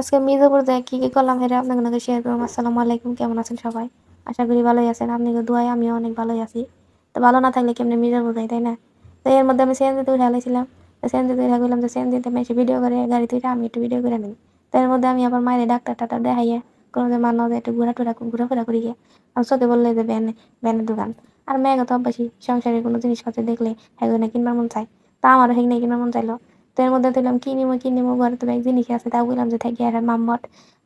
আজকে মির্জাপুর যায় কি করলাম সেটা আপনাদের শেয়ার করলাম। আসসালামু আলাইকুম, কেমন আছেন সবাই? আশা করি ভালোই আছেন। আপনাদের দোয়ায় আমিও অনেক ভালোই আছি। তো ভালো না থাকলে কেমনে মির্জাপুর যাই, তাই না? তো এর মধ্যে আমি সিএনজিতে উঠে আলাইছিলাম। সিএনজিতে উঠে গেলাম, যে সিএনজিতে এসে ভিডিও করে গাড়িতে উঠে আমি একটু ভিডিও করে নিই। তো এর মধ্যে আমি আবার মায়ের ডাক্তার টাক্তার দেখাইয়া কোনো যে মান্য যে একটু ঘোরাফেরা করি গিয়ে আমার চোখে বললে যে ব্যানের দোকান। আর মেয়েকে তো অভ্যাসী সংসারের কোনো জিনিসপত্র দেখলে হ্যাঁ কিনবার মন চায়। তা আমারও হেক কিনবার মন চাইলো। তো এর মধ্যে দিলাম কিনিমো ঘরে তো এক জিনিস আছে, তাও বললাম যে থাকি একটা মাম্মট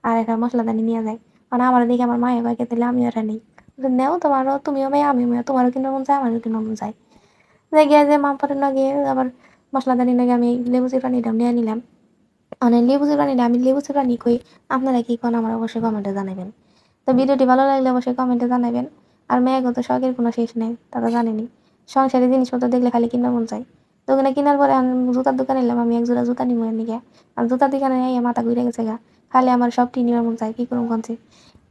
আর একটা মশলাদানি নিয়ে যায়। মানে আমার দিকে আমার মায়ের বাইকে দিলে আমিও এটা নেই। নেও, তোমারও, তুমিও মেয়ে আমিও মেয়ে, তোমারও কিনবার মন চায় আমারও কিনবার মন চায়। গিয়ে যে মাম্পটের লগে আবার মশলাদানি লগে আমি লেবু চিপানিটা নিয়ে নিলাম। মানে লেবু চিপানিটা আমি লেবু চিপানি কই, আপনারা কি কোন আমার অবশ্যই কমেন্টে জানাবেন। তো ভিডিওটি ভালো লাগলে অবশ্যই কমেন্টে জানাবেন। আর মেয়েকে তো শখের কোনো শেষ নেই, তা তো জানেনি। সংসারের জিনিসপত্র দেখলে খালি কিনবার মন চায়। তো ওখানে কেনার পরে আমি জুতার দোকানে এলাম, আমি এক জোড়া জুতা নিবো এর নিকে। আর জুতার দোকানে মাথা ঘুরে গেছে গা, খালি আমার সব নিবার মন চায়, কি করুম কনছে।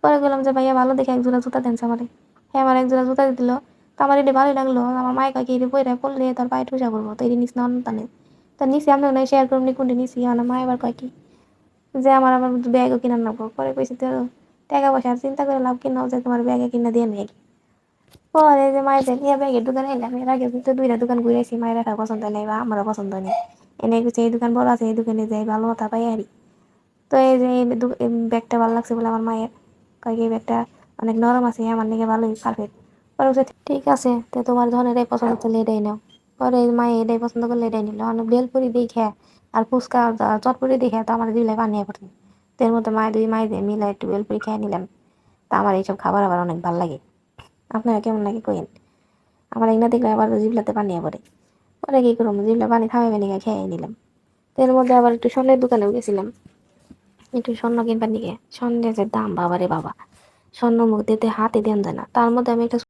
পরে বললাম যে ভাইয়া ভালো দেখে এক জোড়া জুতা দেন আমারে। হ্যাঁ, আমার এক জোড়া জুতা দিল। তো আমার এটা ভালোই লাগলো। আমার মায়ের কাছে এটা পরে পড়লে তার পায়ে ঠুসা করবো, তো এটা নিস না অন্যতানে। তো নিচে আমি শেয়ার করুন কোনটি নিচি, আমার মা এবার কয় কি যে আমার ব্যাগও কিনার লাগবো। পরে কইছি তো টাকা পয়সা চিন্তা করে লাভ কিনাও, যে তোমার ব্যাগে কিনা দিয়ে নেই। পরে যে মায়ের নিয়ে ব্যাগের দোকানে এলাম। এর আগে কিন্তু দুইটা দোকান ঘুরেছি, মায়ের একটা পছন্দ নেই বা আমারও পছন্দ নেই। এনে কিছু এই দোকান বড় আছে, এই দোকানে যাই ভালো কথা পাই আরি। তো এই যে এই ব্যাগটা ভালো লাগছে বলে আমার মায়ের কয়েক, এই ব্যাগটা অনেক নরম আছে, আমার নাকি ভালোই পারফেক্ট। পরে বলছে ঠিক আছে, তো তোমার যখন এটাই পছন্দ করলে এটাই নাও। পরে মায়ে এটাই পছন্দ করলে এটাই নিল। অনেক বেলপুরি দেখে আর ফুচকা চটপুরি দেখে তো আমার দিলে বানিয়ে পড়ছে। তো এর মধ্যে মায়ের মিলে একটু বেলপুরি খেয়ে নিলাম। তা আমার এইসব খাবার আবার অনেক ভালো লাগে। আপনারা কেমন নাকি কইন? আমার এগুলো দেখলে আবার জিভলাতে পানি পড়ে। পরে কি করবো, জিভলা পানি থামাবে নিয়ে খেয়ে নিলাম। তো এর মধ্যে আবার একটু স্বর্ণের দোকানেও গেছিলাম, একটু স্বর্ণ কিনবার নিয়ে। স্বর্ণের যে দাম বাবা রে বাবা, স্বর্ণ মুখ দিতে হাতে দেন যায় না। তার মধ্যে আমি একটা